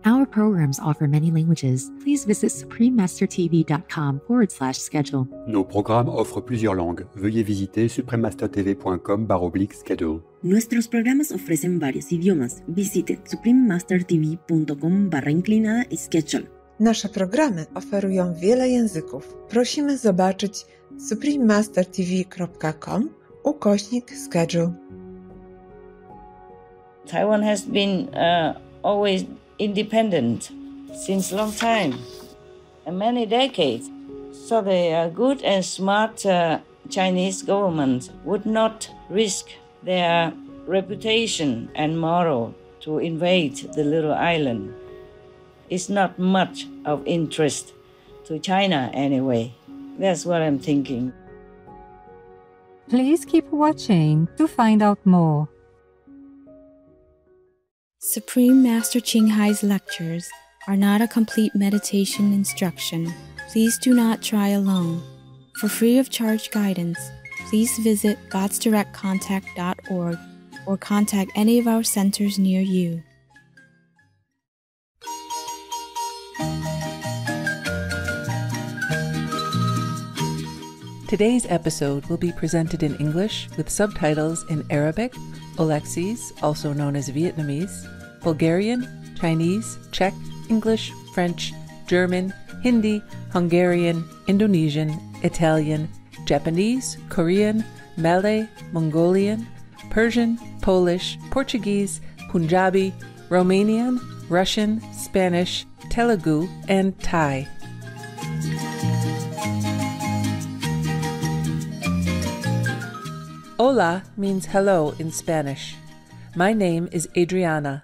Our programs offer many languages. Please visit suprememastertv.com/schedule. Nos programmes offrent plusieurs langues. Veuillez visiter suprememastertv.com/schedule. Nuestros programas ofrecen varios idiomas. Visite suprememastertv.com/schedule. Nasze programy oferują wiele języków. Prosimy zobaczyć suprememastertv.com/schedule. Taiwan has been always independent since long time, many decades. So the good and smart Chinese government would not risk their reputation and moral to invade the little island. It's not much of interest to China anyway. That's what I'm thinking. Please keep watching to find out more. Supreme Master Ching Hai's lectures are not a complete meditation instruction. Please do not try alone. For free of charge guidance, please visit godsdirectcontact.org or contact any of our centers near you. Today's episode will be presented in English with subtitles in Arabic, Olexese, also known as Vietnamese, Bulgarian, Chinese, Czech, English, French, German, Hindi, Hungarian, Indonesian, Italian, Japanese, Korean, Malay, Mongolian, Persian, Polish, Portuguese, Punjabi, Romanian, Russian, Spanish, Telugu, and Thai. Hola means hello in Spanish. My name is Adriana.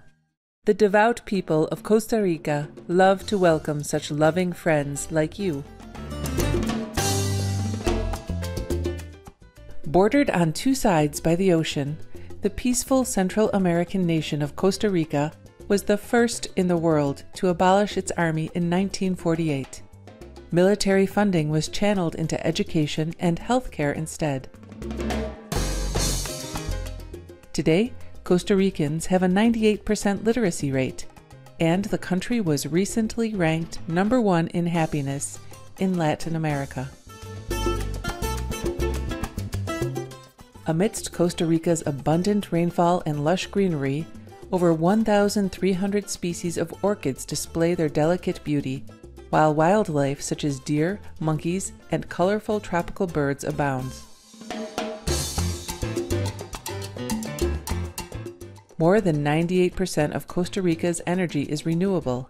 The devout people of Costa Rica love to welcome such loving friends like you. Bordered on two sides by the ocean, the peaceful Central American nation of Costa Rica was the first in the world to abolish its army in 1948. Military funding was channeled into education and healthcare instead. Today, Costa Ricans have a 98% literacy rate, and the country was recently ranked #1 in happiness in Latin America. Amidst Costa Rica's abundant rainfall and lush greenery, over 1,300 species of orchids display their delicate beauty, while wildlife such as deer, monkeys, and colorful tropical birds abounds. More than 98% of Costa Rica's energy is renewable,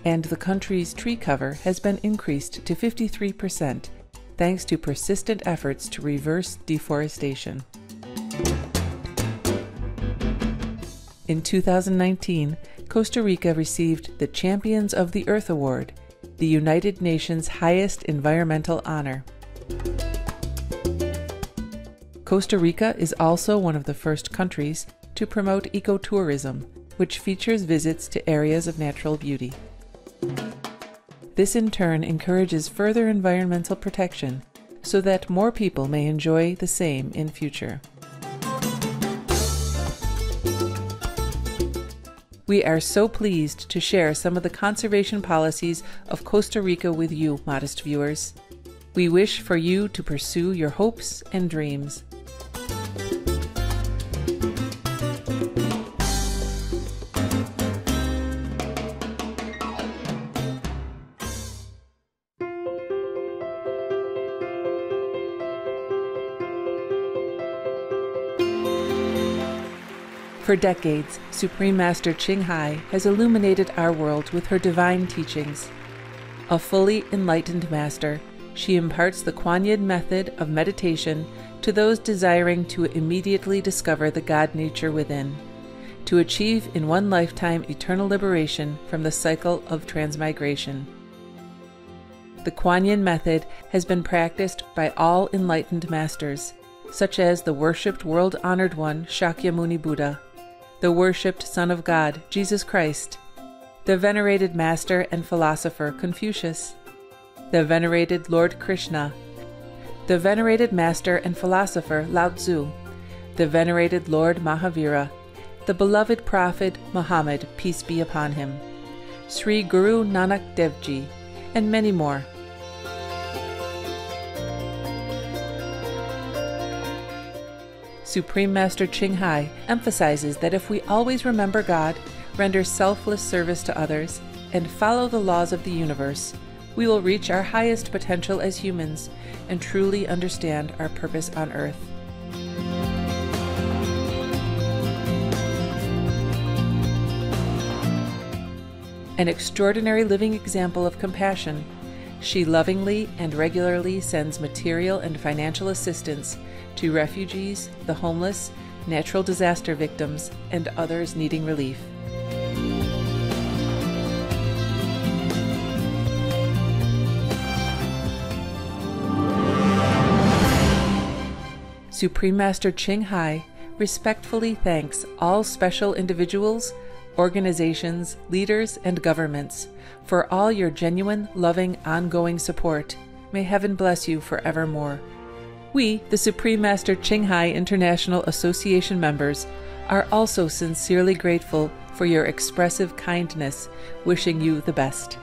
and the country's tree cover has been increased to 53% thanks to persistent efforts to reverse deforestation. In 2019, Costa Rica received the Champions of the Earth Award, the United Nations' highest environmental honor. Costa Rica is also one of the first countries to promote ecotourism, which features visits to areas of natural beauty. This in turn encourages further environmental protection so that more people may enjoy the same in future. We are so pleased to share some of the conservation policies of Costa Rica with you, modest viewers. We wish for you to pursue your hopes and dreams. For decades, Supreme Master Ching Hai has illuminated our world with her divine teachings. A fully enlightened master, she imparts the Kuan Yin method of meditation to those desiring to immediately discover the God nature within, to achieve in one lifetime eternal liberation from the cycle of transmigration. The Kuan Yin method has been practiced by all enlightened masters, such as the worshipped world-honored one Shakyamuni Buddha, the worshipped Son of God, Jesus Christ, the venerated master and philosopher Confucius, the venerated Lord Krishna, the venerated master and philosopher Lao Tzu, the venerated Lord Mahavira, the beloved prophet Muhammad, peace be upon him, Sri Guru Nanak Dev Ji, and many more. Supreme Master Ching Hai emphasizes that if we always remember God, render selfless service to others, and follow the laws of the universe, we will reach our highest potential as humans and truly understand our purpose on earth. An extraordinary living example of compassion, she lovingly and regularly sends material and financial assistance to refugees, the homeless, natural disaster victims, and others needing relief. Supreme Master Ching Hai respectfully thanks all special individuals, organizations, leaders, and governments for all your genuine, loving, ongoing support. May heaven bless you forevermore. We, the Supreme Master Ching Hai International Association members, are also sincerely grateful for your expressive kindness, wishing you the best.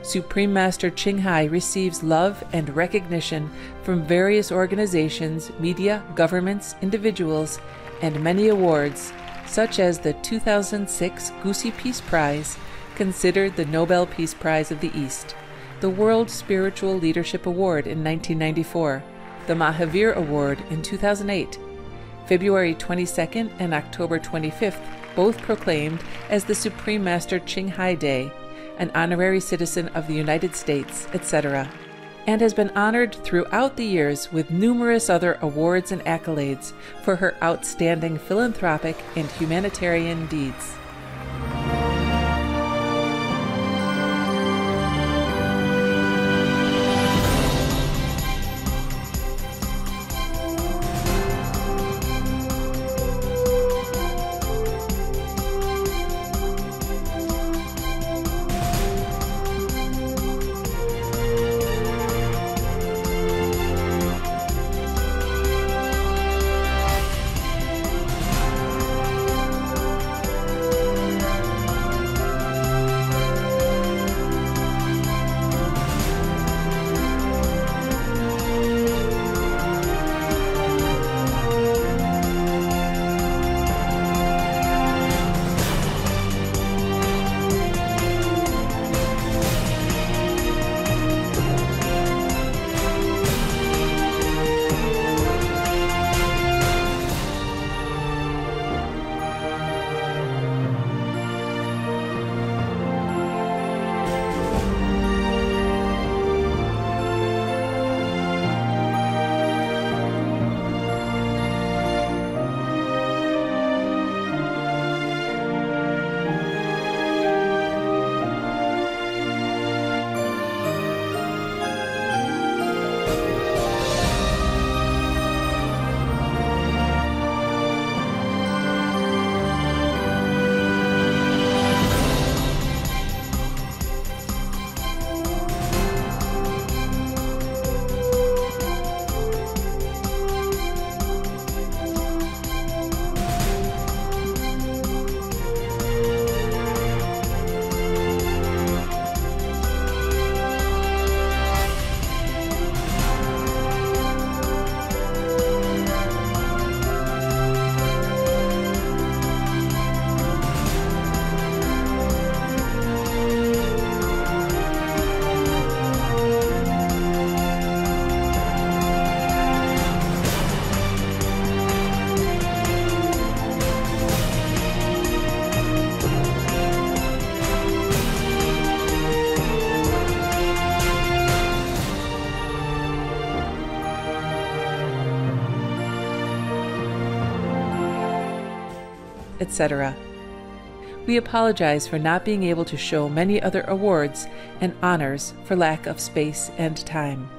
Supreme Master Ching Hai receives love and recognition from various organizations, media, governments, individuals, and many awards, such as the 2006 Gusi Peace Prize, considered the Nobel Peace Prize of the East, the World Spiritual Leadership Award in 1994, the Mahavir Award in 2008, February 22nd and October 25th, both proclaimed as the Supreme Master Ching Hai Day, an honorary citizen of the United States, etc., and has been honored throughout the years with numerous other awards and accolades for her outstanding philanthropic and humanitarian deeds. etc. We apologize for not being able to show many other awards and honors for lack of space and time.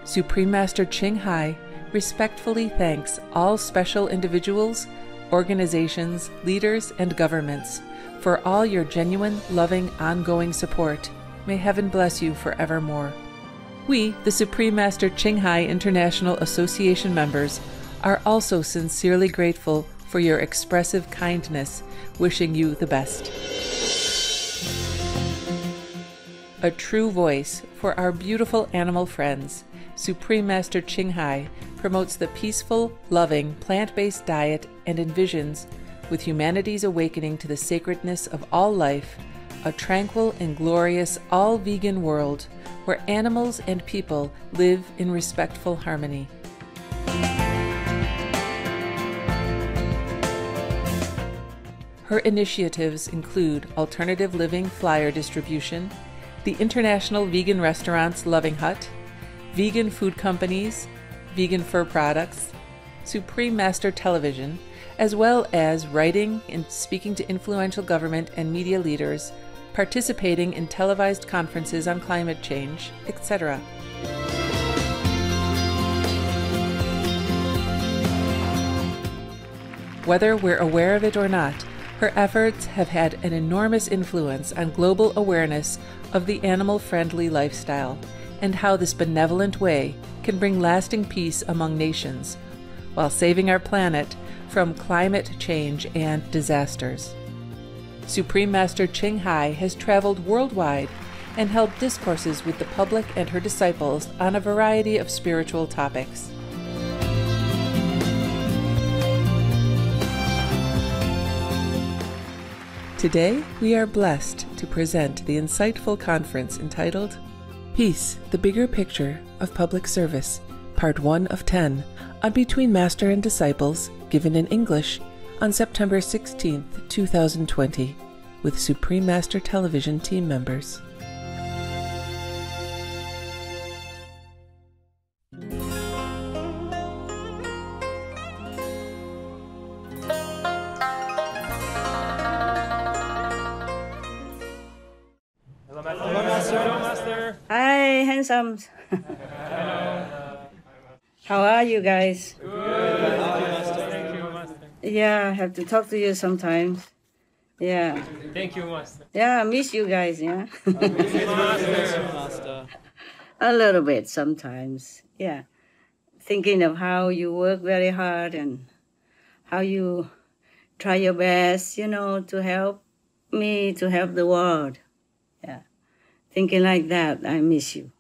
Supreme Master Ching Hai respectfully thanks all special individuals, organizations, leaders, and governments for all your genuine, loving, ongoing support. May heaven bless you forevermore. We, the Supreme Master Ching Hai International Association members, are also sincerely grateful for your expressive kindness, wishing you the best. A true voice for our beautiful animal friends, Supreme Master Ching Hai promotes the peaceful, loving, plant-based diet and envisions, with humanity's awakening to the sacredness of all life, a tranquil and glorious all-vegan world where animals and people live in respectful harmony. Her initiatives include alternative living flyer distribution, the International Vegan Restaurants Loving Hut, vegan food companies, vegan fur products, Supreme Master Television, as well as writing and speaking to influential government and media leaders, participating in televised conferences on climate change, etc. Whether we're aware of it or not, her efforts have had an enormous influence on global awareness of the animal-friendly lifestyle and how this benevolent way can bring lasting peace among nations while saving our planet from climate change and disasters. Supreme Master Ching Hai has traveled worldwide and held discourses with the public and her disciples on a variety of spiritual topics. Today, we are blessed to present the insightful conference entitled Peace, the Bigger Picture of Public Service, Part 1 of 10, on Between Master and Disciples, given in English, on September 16, 2020, with Supreme Master Television team members. Hi, handsomes. How are you guys? Good. Thank you, Master. Yeah, I have to talk to you sometimes. Yeah. Thank you, Master. Yeah, I miss you guys, yeah? Master. A little bit sometimes, yeah. Thinking of how you work very hard and how you try your best, to help me, to help the world. Yeah. Thinking like that, I miss you.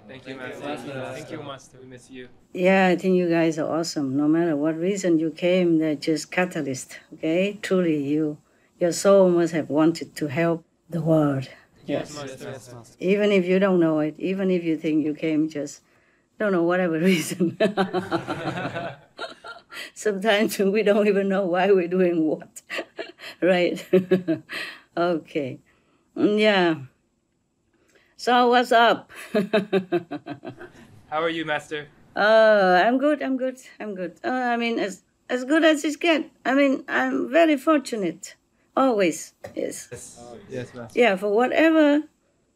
Thank you, Master. Thank you, Master. We miss you. Yeah, I think you guys are awesome. No matter what reason you came, they're just catalysts, okay? Truly, your soul must have wanted to help the world. Yes, Master. Even if you don't know it, even if you think you came just, don't know, whatever reason. Sometimes we don't even know why we're doing what, right? Okay. Yeah. So what's up? How are you, Master? I'm good. I mean, as good as it gets. I mean, I'm very fortunate. Always, yes. Yes, Master. Yeah, for whatever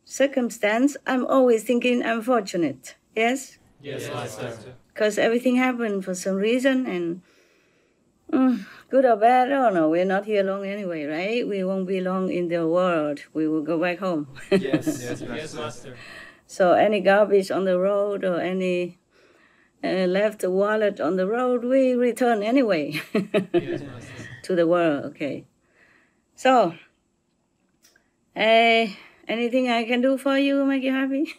circumstance, I'm always thinking I'm fortunate. Yes? Yes, Master. Because everything happened for some reason, and good or bad, I don't know. We're not here long anyway, right? We won't be long in the world. We will go back home. Yes, Master. So any garbage on the road or any left wallet on the road, we return anyway Yes, Master. to the world. Okay. So, anything I can do for you, make you happy?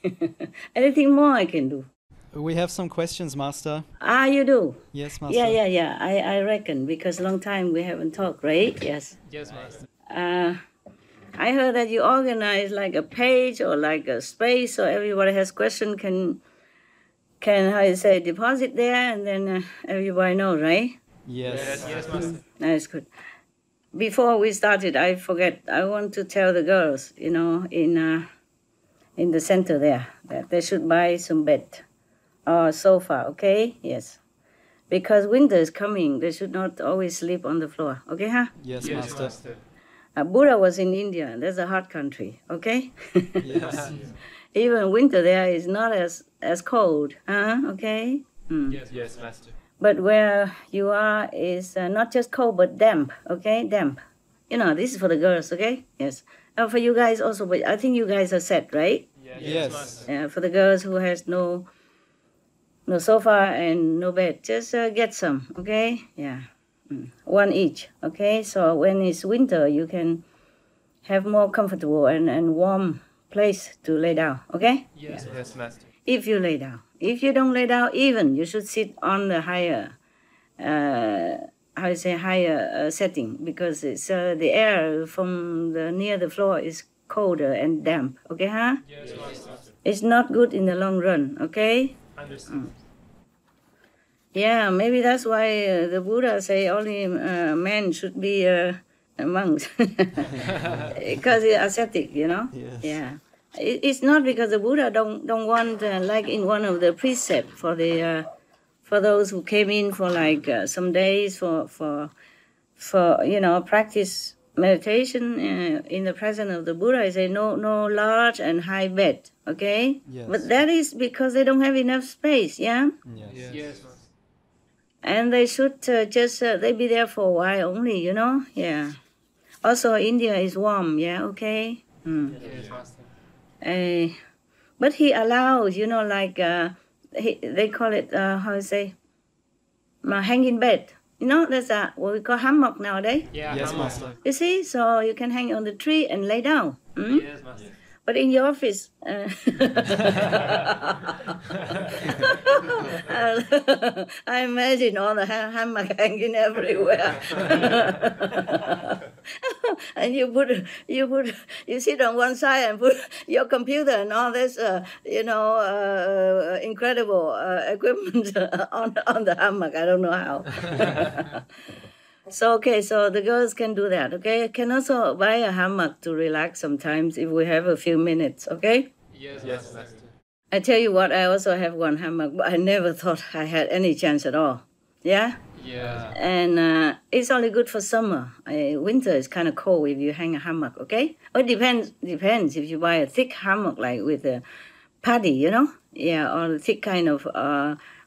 Anything more I can do? We have some questions, Master. Ah, you do? Yes, Master. Yeah. I reckon, because long time we haven't talked, right? Yes. Yes, Master. I heard that you organize like a page or like a space, so everybody has question can how you say, deposit there, and then everybody knows, right? Yes. Yes, Master. That's good. Before we started, I forget. I want to tell the girls, in the center there, that they should buy some bed or sofa, okay? Yes. Because winter is coming, they should not always sleep on the floor, okay, huh? Yes, Yes, Master. Master. Buddha was in India. That's a hot country, okay? Yes. Even winter there is not as cold, okay? Yes, Master. But where you are is not just cold, but damp, okay? Damp. This is for the girls, okay? Yes. For you guys also, but I think you guys are set, right? Yes. Master. For the girls who has no sofa and no bed, just get some, okay? Yeah. one each. Okay, so when it's winter, you can have more comfortable and warm place to lay down. Okay. Yes, yes, Master. If you lay down, if you don't lay down, even you should sit on the higher, higher setting, because it's the air from near the floor is colder and damp. Okay, huh? Yes, Master. It's not good in the long run. Okay. Understood. Yeah, maybe that's why the Buddha say only men should be monks, because it's ascetic, you know. Yes. Yeah, it's not because the Buddha don't want like in one of the precepts for the for those who came in for like some days for practice meditation in the presence of the Buddha. I say no large and high bed. Okay. Yes. But that is because they don't have enough space. Yeah. Yes. Yes, Master. And they should just they be there for a while only, you know. Yeah. Also, India is warm. Yeah. Okay. Yes, Master. But he allows, you know, like they call it how to say, hang in bed. You know, that's what we call hammock nowadays. Yeah, Yes, Master. Master. You see, so you can hang on the tree and lay down. Yes, Master. But in your office, I imagine all the hammock hanging everywhere. And you sit on one side and put your computer and all this, incredible equipment on the hammock. I don't know how. So, okay, so the girls can do that, okay? Can also buy a hammock to relax sometimes if we have a few minutes, okay? Yes, Master. I tell you what, I also have one hammock, but I never thought I had any chance at all. Yeah? Yeah. And it's only good for summer. Winter is kind of cold if you hang a hammock, okay? But depends if you buy a thick hammock like with a paddy, you know? Yeah, or a thick kind of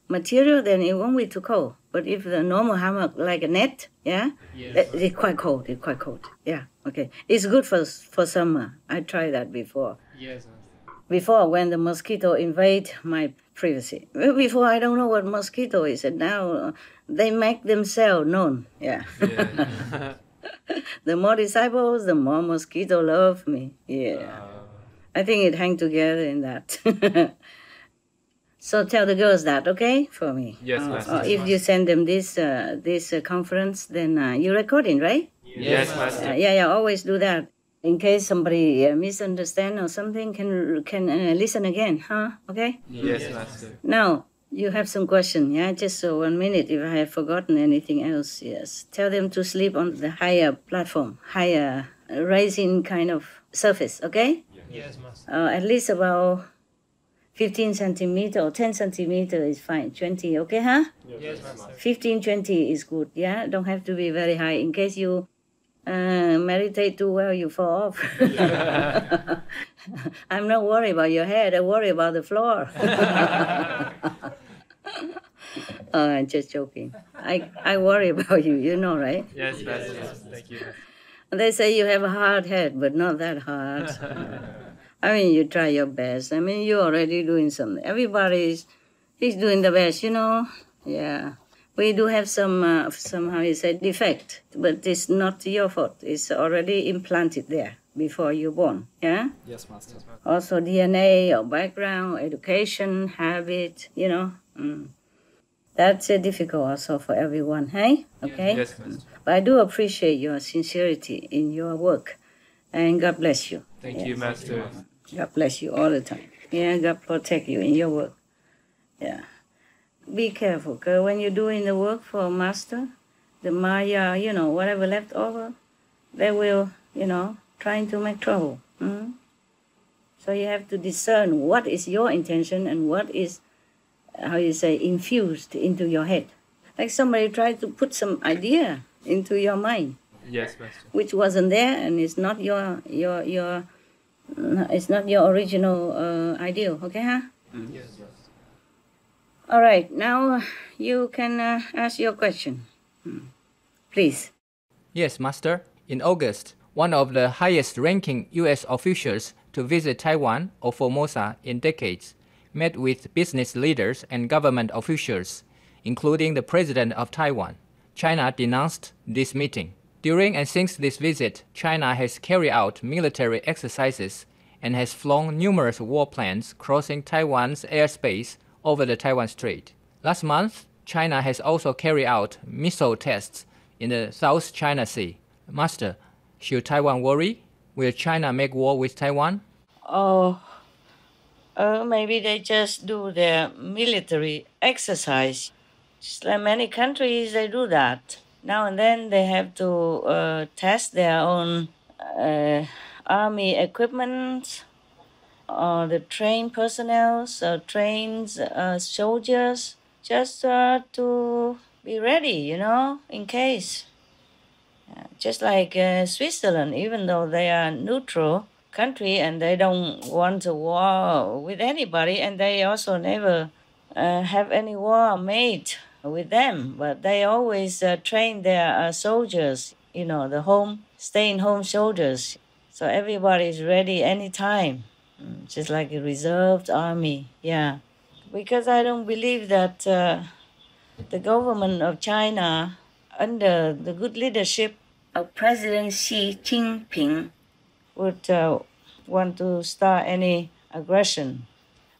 material, then it won't be too cold. But if the normal hammock like a net, yeah, Yes. it's quite cold. It's quite cold. Yeah, okay. It's good for summer. I tried that before. Yes, Master. Before, when the mosquito invade my privacy. Before, I don't know what mosquito is, and now they make themselves known. Yeah. Yeah. The more disciples, the more mosquito love me. Yeah. I think it hangs together in that. So tell the girls that, okay, for me. Yes, Master. If you send them this conference, then you're recording, right? Yes, Master. Yeah, always do that. In case somebody misunderstand or something, can listen again, huh? Okay? Yes, Master. Now, you have some question, yeah? Just 1 minute if I have forgotten anything else, yes. Tell them to sleep on the higher platform, higher rising kind of surface, okay? Yes, Master. At least about 15 centimeter or 10 centimeter is fine. 20, okay, huh? Yes, Master. 15, 20 is good, yeah? Don't have to be very high. In case you meditate too well, you fall off. I'm not worried about your head. I worry about the floor. Oh, I'm just joking. I worry about you, you know, right? Yes, Master. Thank you. They say you have a hard head, but not that hard. I mean, you try your best. I mean, you're already doing something. Everybody's doing the best, you know? Yeah. We do have some how you say, defect, but it's not your fault. It's already implanted there before you're born, yeah? Yes, Master. Also DNA or background, education, habit, you know? That's difficult also for everyone, hey? Okay? Yes, Master. But I do appreciate your sincerity in your work, and God bless you. Thank you, Master. God bless you all the time. Yeah, God protect you in your work. Yeah. Be careful, because when you're doing the work for Master, the Maya, you know, whatever left over, they will, you know, trying to make trouble. So you have to discern what is your intention and what is, how you say, infused into your head. Like somebody tried to put some idea into your mind, Yes, Master. which wasn't there, and it's not it's not your original ideal. Okay, huh? Yes. All right. Now you can ask your question, please. Yes, Master. In August, one of the highest-ranking U.S. officials to visit Taiwan or Formosa in decades met with business leaders and government officials, including the President of Taiwan, China denounced this meeting. During and since this visit, China has carried out military exercises and has flown numerous warplanes crossing Taiwan's airspace over the Taiwan Strait. Last month, China has also carried out missile tests in the South China Sea. Master, should Taiwan worry? Will China make war with Taiwan? Oh, maybe they just do their military exercise. Just like many countries, they do that. Now and then they have to test their own army equipment, or the trained personnel, trained soldiers, just to be ready, in case. Just like Switzerland, even though they are neutral country and they don't want a war with anybody, and they also never have any war made with them, but they always train their soldiers, the staying home soldiers. So everybody is ready anytime, just like a reserved army, yeah. Because I don't believe that the government of China, under the good leadership of President Xi Jinping, would want to start any aggression.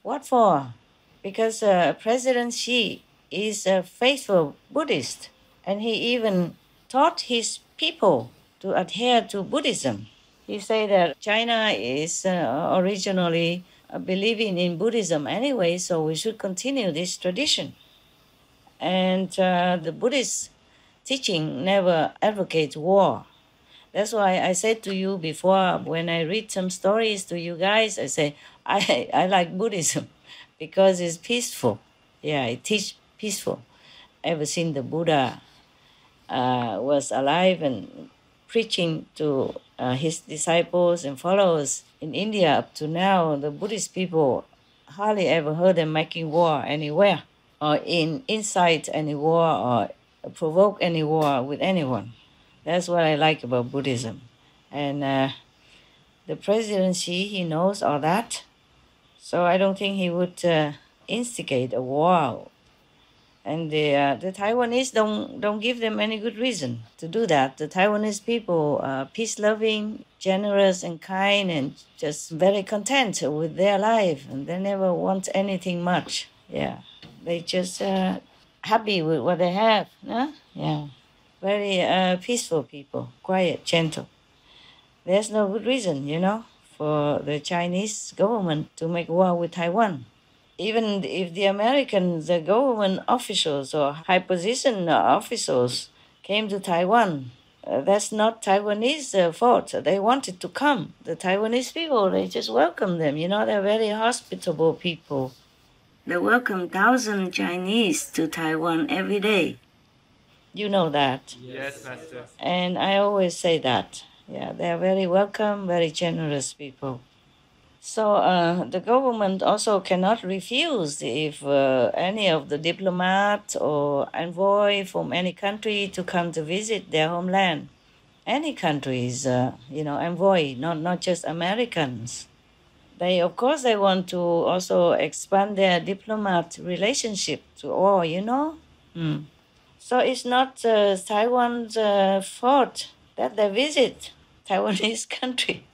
What for? Because President Xi is a faithful Buddhist, and he even taught his people to adhere to Buddhism. He said that China is originally believing in Buddhism anyway, so we should continue this tradition. And the Buddhist teaching never advocates war. That's why I said to you before, when I read some stories to you guys, I say, I like Buddhism because it's peaceful. Yeah, it teaches peaceful. Ever since the Buddha was alive and preaching to his disciples and followers in India up to now, the Buddhist people hardly ever heard them making war anywhere, or incite any war, or provoke any war with anyone. That's what I like about Buddhism. And the presidency, he knows all that. So I don't think he would instigate a war. And the Taiwanese don't give them any good reason to do that. The Taiwanese people are peace-loving, generous and kind, and just very content with their life. And they never want anything much. Yeah, they just happy with what they have. Huh? Yeah, very peaceful people, quiet, gentle. There's no good reason, for the Chinese government to make war with Taiwan. Even if the government officials or high position officials came to Taiwan, that's not Taiwanese fault. They wanted to come. The Taiwanese people, they just welcome them. They're very hospitable people. They welcome 1,000 Chinese to Taiwan every day. You know that. Yes, Master. And I always say that. Yeah, they are very welcome, very generous people. So the government also cannot refuse if any of the diplomat or envoy from any country to come to visit their homeland. Any countries, envoy, not just Americans. They want to also expand their diplomat relationship to all, So it's not Taiwan's fault that they visit Taiwanese country.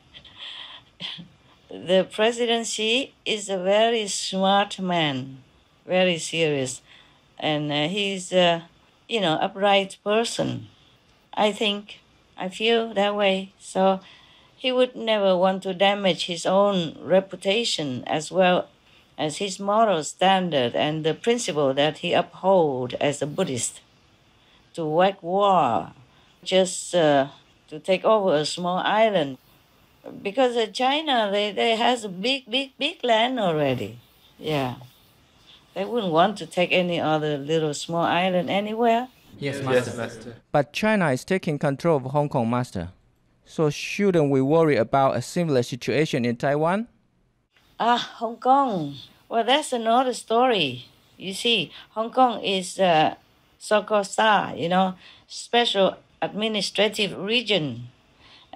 The presidency is a very smart man, very serious, and he's upright person. I feel that way. So he would never want to damage his own reputation as well as his moral standard and the principle that he upholds as a Buddhist. To wage war, just to take over a small island. Because China, they has a big land already. Yeah. They wouldn't want to take any other little small island anywhere. Yes, Master. But China is taking control of Hong Kong, Master. So shouldn't we worry about a similar situation in Taiwan? Hong Kong. Well, that's another story. You see, Hong Kong is so-called special administrative region.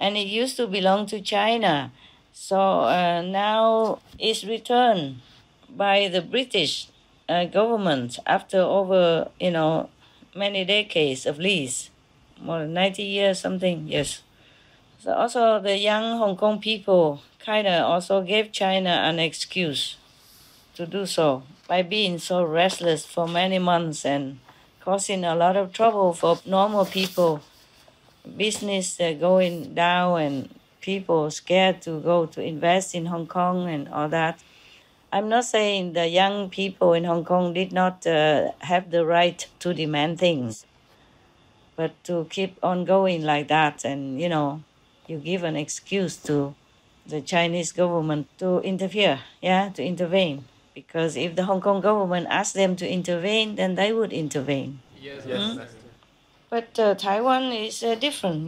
And it used to belong to China. So now it's returned by the British government after over, many decades at least, more than 90 years something, yes. So also the young Hong Kong people kind of also gave China an excuse to do so by being so restless for many months and causing a lot of trouble for normal people. Business going down and people scared to go to invest in Hong Kong and all that. I'm not saying the young people in Hong Kong did not have the right to demand things, but to keep on going like that and, you give an excuse to the Chinese government to interfere, to intervene. Because if the Hong Kong government asked them to intervene, then they would intervene. Yes. But Taiwan is different,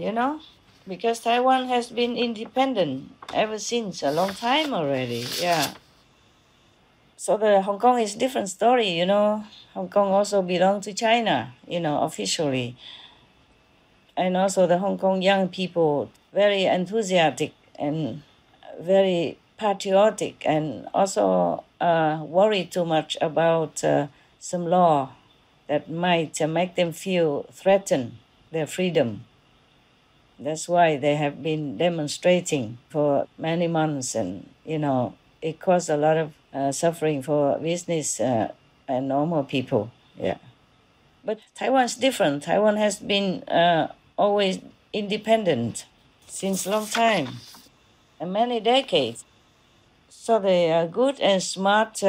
because Taiwan has been independent ever since a long time already, So the Hong Kong is a different story, Hong Kong also belongs to China, officially. And also the Hong Kong young people, very enthusiastic and very patriotic, and also worry too much about some law that might make them feel threatened, their freedom. That's why they have been demonstrating for many months, and it caused a lot of suffering for business and normal people. But Taiwan's different. Taiwan has been always independent since long time, and many decades. So the good and smart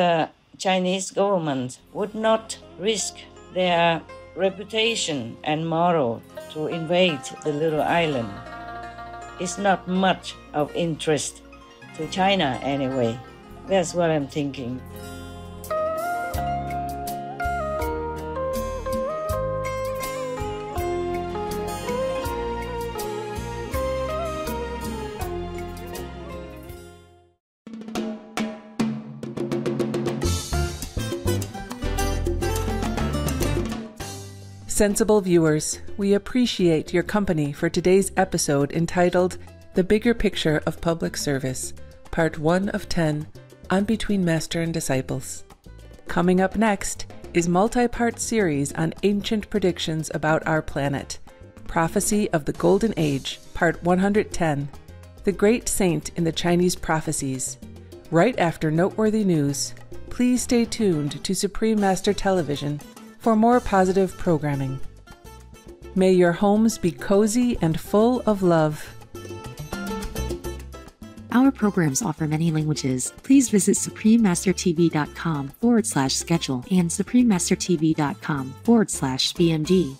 Chinese government would not risk their reputation and moral to invade the little island. It's not much of interest to China anyway. That's what I'm thinking. Sensible viewers, we appreciate your company for today's episode entitled The Bigger Picture of Public Service, Part 1 of 10, on Between Master and Disciples. Coming up next is multi-part series on ancient predictions about our planet, Prophecy of the Golden Age, Part 110, The Great Saint in the Chinese Prophecies. Right after noteworthy news, please stay tuned to Supreme Master Television for more positive programming. May your homes be cozy and full of love. Our programs offer many languages. Please visit suprememastertv.com/schedule and suprememastertv.com/BMD.